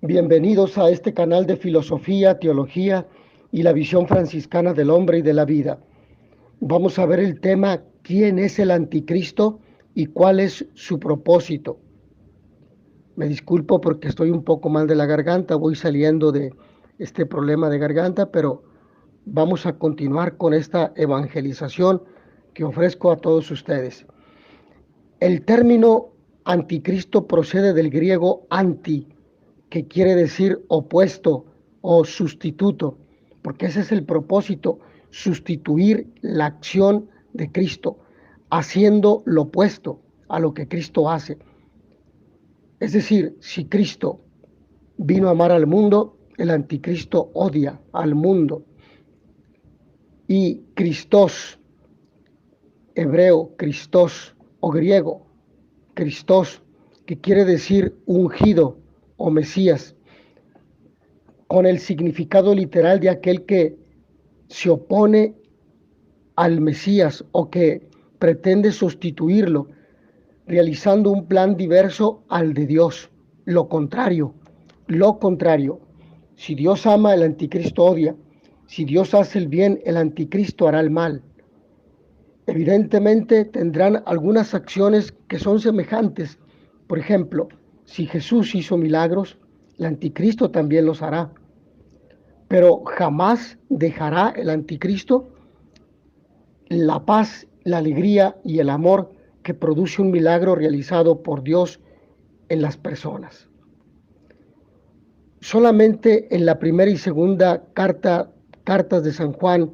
Bienvenidos a este canal de filosofía, teología y la visión franciscana del hombre y de la vida. Vamos a ver el tema ¿quién es el anticristo y cuál es su propósito? Me disculpo porque estoy un poco mal de la garganta, voy saliendo de este problema de garganta, pero vamos a continuar con esta evangelización que ofrezco a todos ustedes. El término anticristo procede del griego anti, que quiere decir opuesto o sustituto, porque ese es el propósito, sustituir la acción de Cristo, haciendo lo opuesto a lo que Cristo hace. Es decir, si Cristo vino a amar al mundo, el anticristo odia al mundo. Y Christos, hebreo, Christos o griego, Christos, que quiere decir ungido o Mesías, con el significado literal de aquel que se opone al Mesías o que pretende sustituirlo, realizando un plan diverso al de Dios. Lo contrario, lo contrario. Si Dios ama, el anticristo odia. Si Dios hace el bien, el anticristo hará el mal. Evidentemente tendrán algunas acciones que son semejantes. Por ejemplo, si Jesús hizo milagros, el anticristo también los hará. Pero jamás dejará el anticristo la paz, la alegría y el amor que produce un milagro realizado por Dios en las personas. Solamente en la primera y segunda cartas de San Juan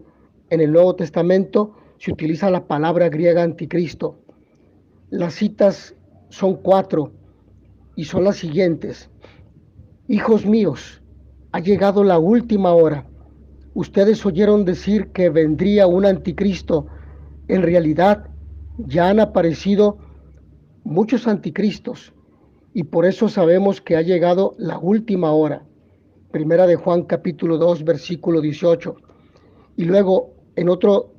en el Nuevo Testamento se utiliza la palabra griega anticristo. Las citas son 4 y son las siguientes. Hijos míos, ha llegado la última hora. Ustedes oyeron decir que vendría un anticristo. En realidad ya han aparecido muchos anticristos y por eso sabemos que ha llegado la última hora. Primera de Juan capítulo 2 versículo 18. Y luego en otro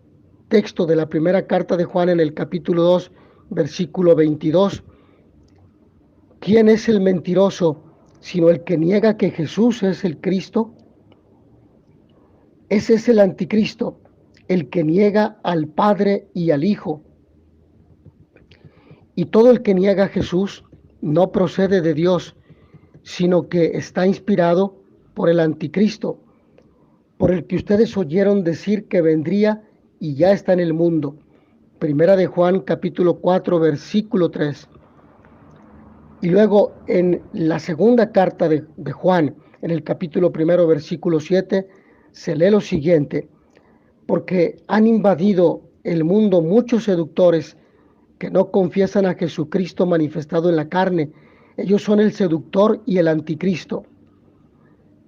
texto de la primera carta de Juan en el capítulo 2 versículo 22. ¿Quién es el mentiroso sino el que niega que Jesús es el Cristo? Ese es el anticristo, el que niega al Padre y al Hijo. Y todo el que niega a Jesús no procede de Dios, sino que está inspirado por el anticristo, por el que ustedes oyeron decir que vendría y ya está en el mundo. Primera de Juan capítulo 4 versículo 3. Y luego en la segunda carta de Juan, en el capítulo 1 versículo 7, se lee lo siguiente: porque han invadido el mundo muchos seductores que no confiesan a Jesucristo manifestado en la carne. Ellos son el seductor y el anticristo.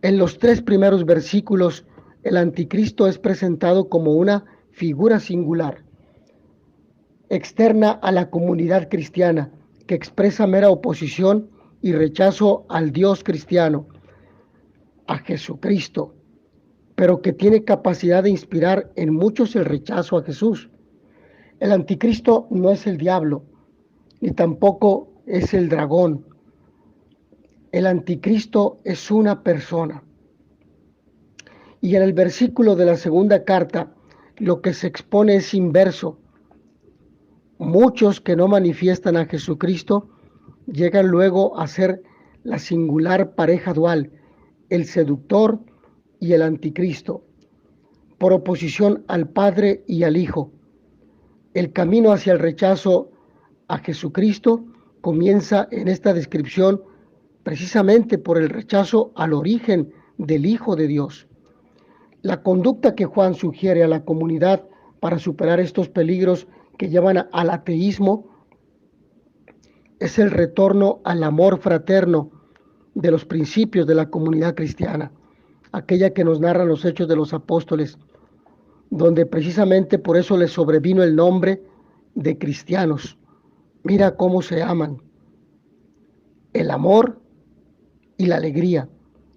En los 3 primeros versículos, el anticristo es presentado como una figura singular, externa a la comunidad cristiana, que expresa mera oposición y rechazo al Dios cristiano, a Jesucristo, pero que tiene capacidad de inspirar en muchos el rechazo a Jesús. El anticristo no es el diablo, ni tampoco es el dragón. El anticristo es una persona. Y en el versículo de la segunda carta, lo que se expone es inverso. Muchos que no manifiestan a Jesucristo llegan luego a ser la singular pareja dual, el seductor y el anticristo, por oposición al Padre y al Hijo. El camino hacia el rechazo a Jesucristo comienza en esta descripción precisamente por el rechazo al origen del Hijo de Dios. La conducta que Juan sugiere a la comunidad para superar estos peligros que llevan al ateísmo es el retorno al amor fraterno de los principios de la comunidad cristiana, aquella que nos narra los Hechos de los Apóstoles, donde precisamente por eso les sobrevino el nombre de cristianos. Mira cómo se aman. El amor y la alegría,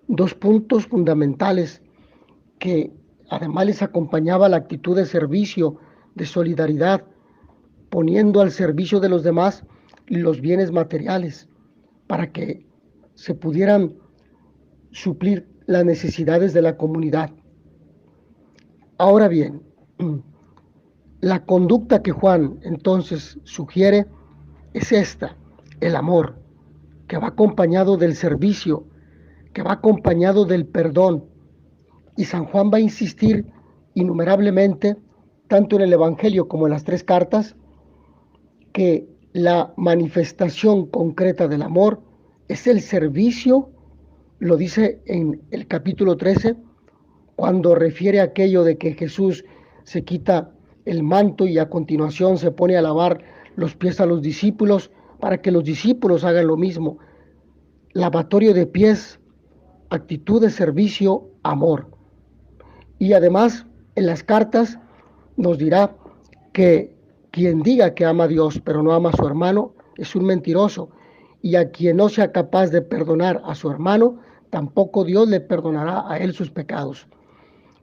2 puntos fundamentales que además les acompañaba la actitud de servicio, de solidaridad, poniendo al servicio de los demás los bienes materiales para que se pudieran suplir las necesidades de la comunidad. Ahora bien, la conducta que Juan entonces sugiere es esta: el amor, que va acompañado del servicio, que va acompañado del perdón. Y San Juan va a insistir innumerablemente, tanto en el Evangelio como en las tres cartas, que la manifestación concreta del amor es el servicio. Lo dice en el capítulo 13, cuando refiere a aquello de que Jesús se quita el manto y a continuación se pone a lavar los pies a los discípulos para que los discípulos hagan lo mismo. Lavatorio de pies, actitud de servicio, amor. Y además en las cartas nos dirá que quien diga que ama a Dios pero no ama a su hermano es un mentiroso, y a quien no sea capaz de perdonar a su hermano, tampoco Dios le perdonará a él sus pecados.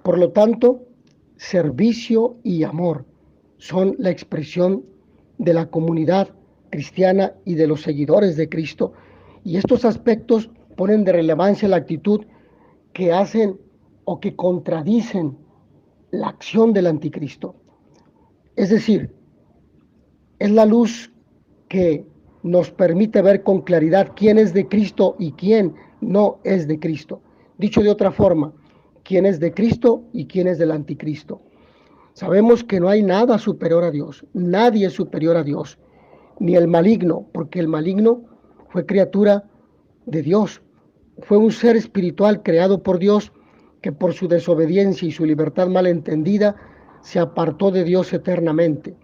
Por lo tanto, servicio y amor son la expresión de la comunidad cristiana y de los seguidores de Cristo, y estos aspectos ponen de relevancia la actitud que hacen o que contradicen la acción del anticristo. Es decir, es la luz que nos permite ver con claridad quién es de Cristo y quién no es de Cristo. Dicho de otra forma, quién es de Cristo y quién es del anticristo. Sabemos que no hay nada superior a Dios, nadie es superior a Dios, ni el maligno, porque el maligno fue criatura de Dios, fue un ser espiritual creado por Dios que por su desobediencia y su libertad malentendida se apartó de Dios eternamente.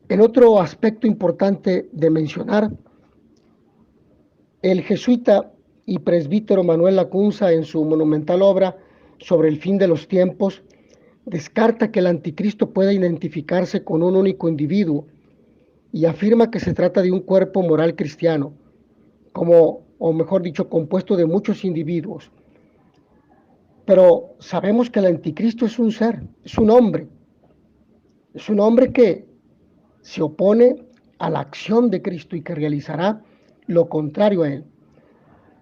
En otro aspecto importante de mencionar, el jesuita y presbítero Manuel Lacunza, en su monumental obra sobre el fin de los tiempos, descarta que el anticristo pueda identificarse con un único individuo y afirma que se trata de un cuerpo moral cristiano, o mejor dicho, compuesto de muchos individuos. Pero sabemos que el anticristo es un ser, es un hombre que se opone a la acción de Cristo y que realizará lo contrario a él.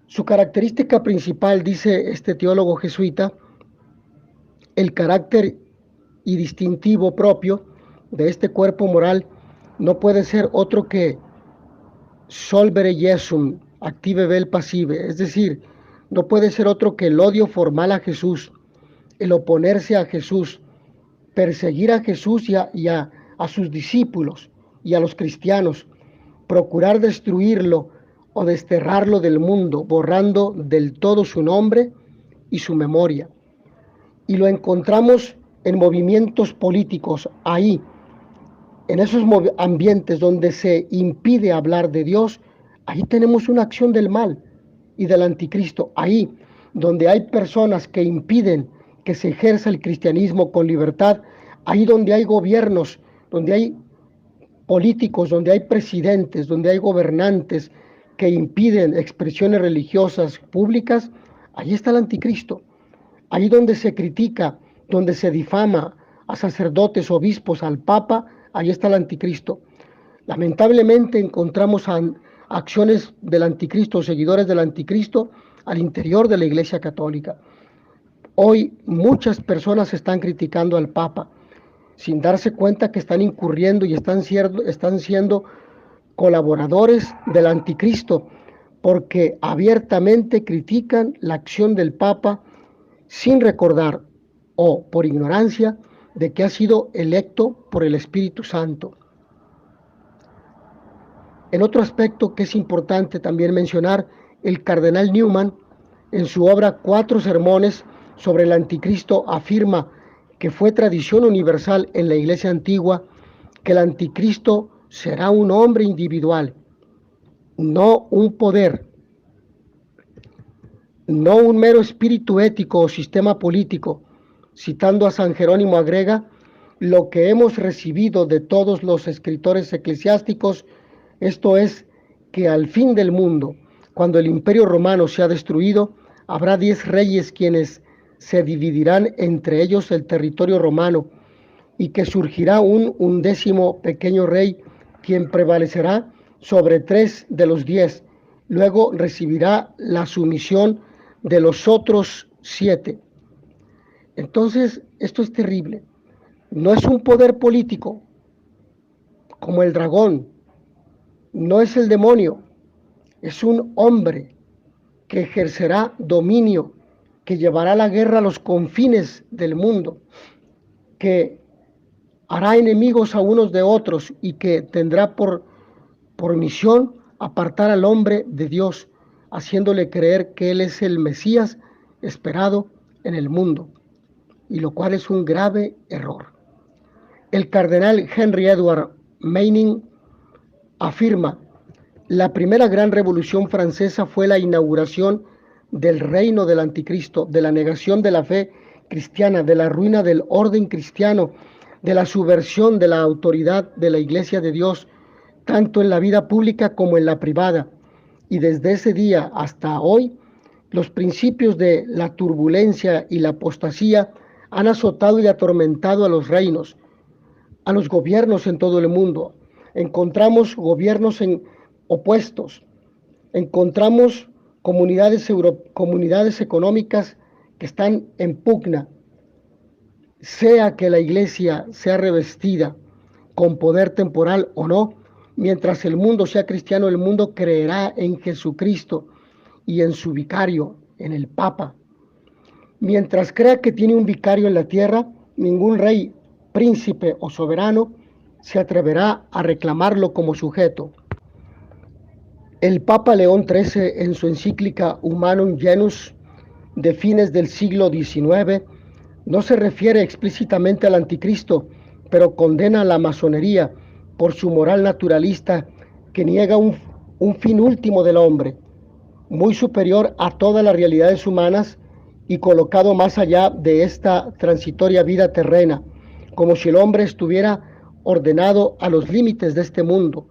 Su característica principal, dice este teólogo jesuita, el carácter y distintivo propio de este cuerpo moral no puede ser otro que solvere Jesum, active vel passive, es decir, no puede ser otro que el odio formal a Jesús, el oponerse a Jesús, perseguir a Jesús y a sus discípulos y a los cristianos, procurar destruirlo o desterrarlo del mundo, borrando del todo su nombre y su memoria. Y lo encontramos en movimientos políticos, ahí, en esos ambientes donde se impide hablar de Dios, ahí tenemos una acción del mal y del anticristo. Ahí, donde hay personas que impiden que se ejerza el cristianismo con libertad, ahí donde hay gobiernos, donde hay políticos, donde hay presidentes, donde hay gobernantes que impiden expresiones religiosas públicas, ahí está el anticristo. Ahí donde se critica, donde se difama a sacerdotes, obispos, al papa, ahí está el anticristo. Lamentablemente encontramos acciones del anticristo, seguidores del anticristo, al interior de la Iglesia Católica. Hoy muchas personas están criticando al papa, sin darse cuenta que están incurriendo y están siendo colaboradores del anticristo, porque abiertamente critican la acción del papa sin recordar o por ignorancia de que ha sido electo por el Espíritu Santo. En otro aspecto que es importante también mencionar, el cardenal Newman, en su obra 4 sermones sobre el anticristo, afirma que fue tradición universal en la Iglesia antigua que el anticristo será un hombre individual, no un poder, no un mero espíritu ético o sistema político. Citando a San Jerónimo, agrega: lo que hemos recibido de todos los escritores eclesiásticos, esto es, que al fin del mundo, cuando el imperio romano sea destruido, habrá 10 reyes quienes se dividirán entre ellos el territorio romano, y que surgirá un 11º pequeño rey, quien prevalecerá sobre 3 de los 10, luego recibirá la sumisión de los otros 7. Entonces, esto es terrible. No es un poder político como el dragón, no es el demonio, es un hombre que ejercerá dominio, que llevará la guerra a los confines del mundo, que hará enemigos a unos de otros y que tendrá por misión apartar al hombre de Dios, haciéndole creer que Él es el Mesías esperado en el mundo, y lo cual es un grave error. El cardenal Henry Edward Manning afirma: la primera gran revolución francesa fue la inauguración del reino del anticristo, de la negación de la fe cristiana, de la ruina del orden cristiano, de la subversión de la autoridad de la Iglesia de Dios, tanto en la vida pública como en la privada. Y desde ese día hasta hoy, los principios de la turbulencia y la apostasía han azotado y atormentado a los reinos, a los gobiernos en todo el mundo. Encontramos gobiernos opuestos, encontramos comunidades económicas que están en pugna, sea que la iglesia sea revestida con poder temporal o no. Mientras el mundo sea cristiano, el mundo creerá en Jesucristo y en su vicario, en el Papa. Mientras crea que tiene un vicario en la tierra, ningún rey, príncipe o soberano se atreverá a reclamarlo como sujeto. El Papa León XIII, en su encíclica Humanum Genus de fines del siglo XIX, no se refiere explícitamente al anticristo, pero condena a la masonería por su moral naturalista que niega un fin último del hombre, muy superior a todas las realidades humanas y colocado más allá de esta transitoria vida terrena, como si el hombre estuviera ordenado a los límites de este mundo,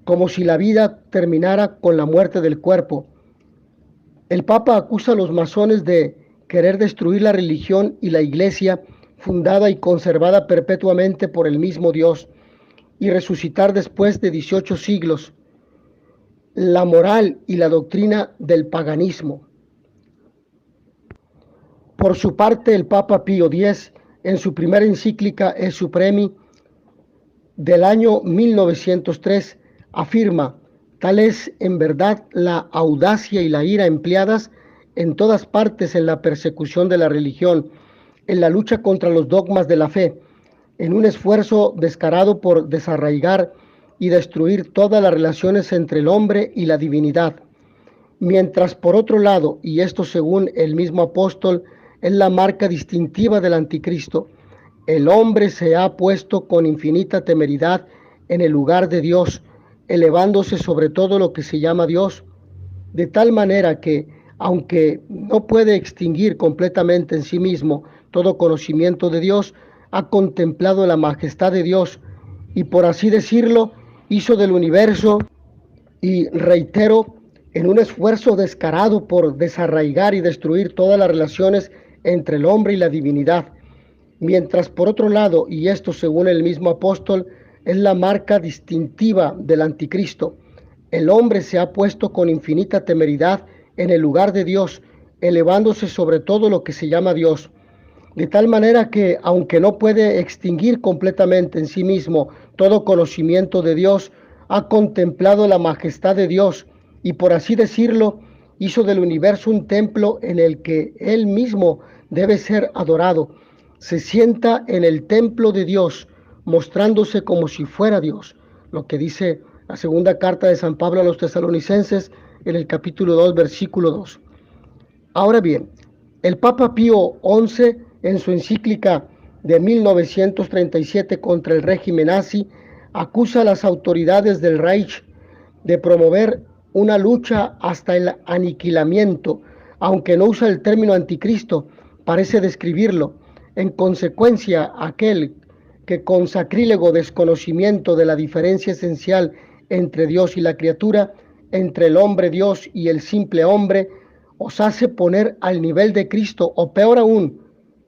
como si la vida terminara con la muerte del cuerpo. El Papa acusa a los masones de querer destruir la religión y la iglesia fundada y conservada perpetuamente por el mismo Dios y resucitar después de 18 siglos la moral y la doctrina del paganismo. Por su parte, el Papa Pío X, en su primera encíclica Es Supremi del año 1903, afirma: tal es en verdad la audacia y la ira empleadas en todas partes en la persecución de la religión, en la lucha contra los dogmas de la fe, en un esfuerzo descarado por desarraigar y destruir todas las relaciones entre el hombre y la divinidad. Mientras por otro lado, y esto según el mismo apóstol, es la marca distintiva del anticristo, el hombre se ha puesto con infinita temeridad en el lugar de Dios, elevándose sobre todo lo que se llama Dios, de tal manera que, aunque no puede extinguir completamente en sí mismo todo conocimiento de Dios, ha contemplado la majestad de Dios y, por así decirlo, hizo del universo, y reitero, en un esfuerzo descarado por desarraigar y destruir todas las relaciones entre el hombre y la divinidad. Mientras por otro lado, y esto según el mismo apóstol, es la marca distintiva del anticristo, el hombre se ha puesto con infinita temeridad en el lugar de Dios, elevándose sobre todo lo que se llama Dios, de tal manera que, aunque no puede extinguir completamente en sí mismo todo conocimiento de Dios, ha contemplado la majestad de Dios y, por así decirlo, hizo del universo un templo en el que Él mismo debe ser adorado. Se sienta en el templo de Dios, mostrándose como si fuera Dios, lo que dice la segunda carta de San Pablo a los Tesalonicenses en el capítulo 2, versículo 2. Ahora bien, el Papa Pío XI, en su encíclica de 1937 contra el régimen nazi, acusa a las autoridades del Reich de promover una lucha hasta el aniquilamiento, aunque no usa el término anticristo, parece describirlo. En consecuencia, aquel que con sacrílego desconocimiento de la diferencia esencial entre Dios y la criatura, entre el hombre Dios y el simple hombre, os hace poner al nivel de Cristo, o peor aún,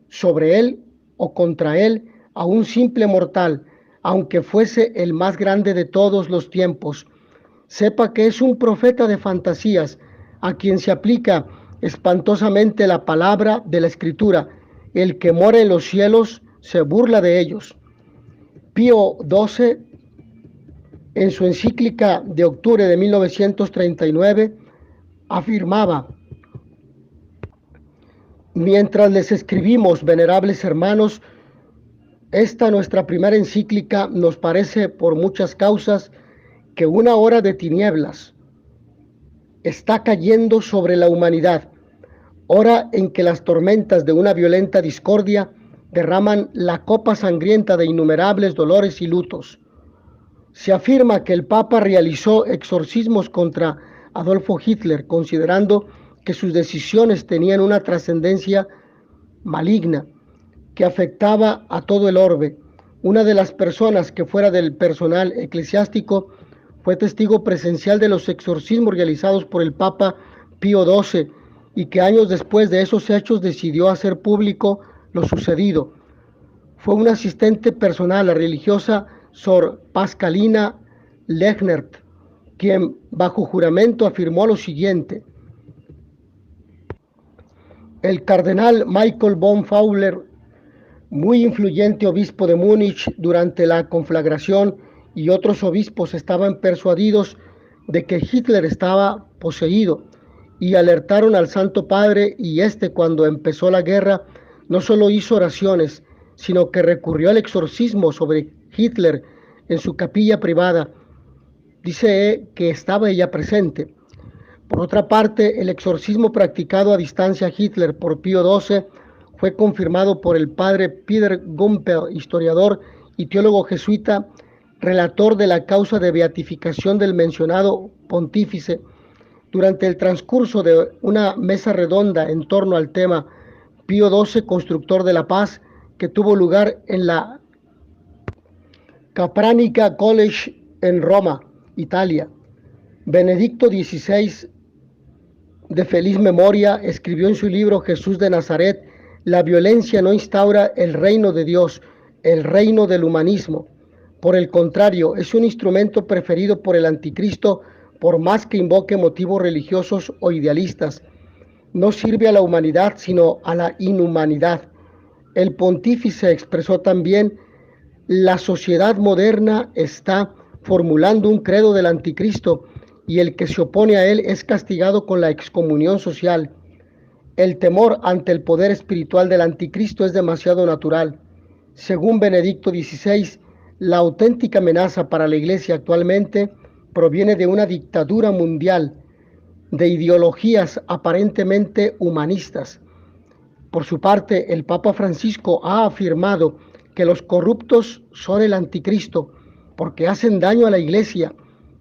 sobre él o contra él, a un simple mortal, aunque fuese el más grande de todos los tiempos. sepa que es un profeta de fantasías, a quien se aplica espantosamente la palabra de la Escritura. El que mora en los cielos se burla de ellos. Pío XII, en su encíclica de octubre de 1939, afirmaba: mientras les escribimos, venerables hermanos, esta nuestra primera encíclica nos parece por muchas causas que una hora de tinieblas está cayendo sobre la humanidad, hora en que las tormentas de una violenta discordia derraman la copa sangrienta de innumerables dolores y lutos. Se afirma que el Papa realizó exorcismos contra Adolfo Hitler, considerando que sus decisiones tenían una trascendencia maligna que afectaba a todo el orbe. Una de las personas que fuera del personal eclesiástico fue testigo presencial de los exorcismos realizados por el Papa Pío XII y que años después de esos hechos decidió hacer público lo sucedido. Fue un asistente personal, la religiosa Sor Pascalina Lehnert, quien bajo juramento afirmó lo siguiente: el cardenal Michael von Fowler, muy influyente obispo de Múnich durante la conflagración, y otros obispos estaban persuadidos de que Hitler estaba poseído y alertaron al Santo Padre, y cuando empezó la guerra, no solo hizo oraciones, sino que recurrió al exorcismo sobre Hitler en su capilla privada. Dice que estaba ella presente. Por otra parte, el exorcismo practicado a distancia a Hitler por Pío XII fue confirmado por el padre Peter Gumpel, historiador y teólogo jesuita, relator de la causa de beatificación del mencionado pontífice. Durante el transcurso de una mesa redonda en torno al tema Pío XII, constructor de la paz, que tuvo lugar en la Capranica College en Roma, Italia, Benedicto XVI, de feliz memoria, escribió en su libro Jesús de Nazaret: la violencia no instaura el reino de Dios, el reino del humanismo. Por el contrario, es un instrumento preferido por el anticristo, por más que invoque motivos religiosos o idealistas. No sirve a la humanidad, sino a la inhumanidad. El pontífice expresó también: la sociedad moderna está formulando un credo del anticristo, y el que se opone a él es castigado con la excomunión social. El temor ante el poder espiritual del anticristo es demasiado natural. Según Benedicto XVI, la auténtica amenaza para la Iglesia actualmente proviene de una dictadura mundial, de ideologías aparentemente humanistas. Por su parte, el Papa Francisco ha afirmado que los corruptos son el anticristo porque hacen daño a la Iglesia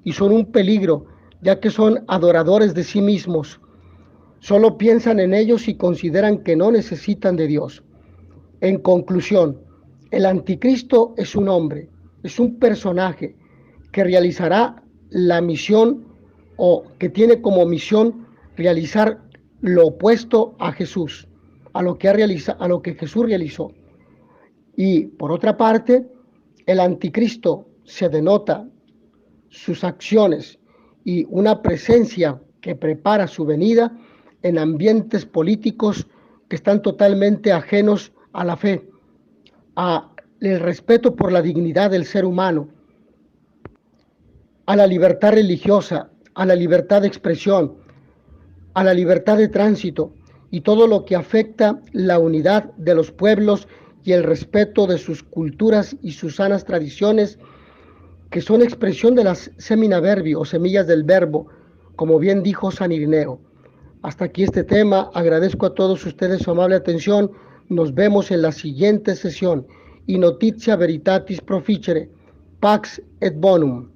y son un peligro, ya que son adoradores de sí mismos. Solo piensan en ellos y consideran que no necesitan de Dios. En conclusión, el anticristo es un hombre, es un personaje que realizará la misión, o que tiene como misión realizar lo opuesto a Jesús, a lo que Jesús realizó. Y por otra parte, el anticristo se denota sus acciones y una presencia que prepara su venida en ambientes políticos que están totalmente ajenos a la fe, a el respeto por la dignidad del ser humano, a la libertad religiosa, a la libertad de expresión, a la libertad de tránsito y todo lo que afecta la unidad de los pueblos y el respeto de sus culturas y sus sanas tradiciones, que son expresión de las semina verbi o semillas del verbo, como bien dijo San Irineo. Hasta aquí este tema. Agradezco a todos ustedes su amable atención. Nos vemos en la siguiente sesión. Y notitia veritatis proficere, pax et bonum.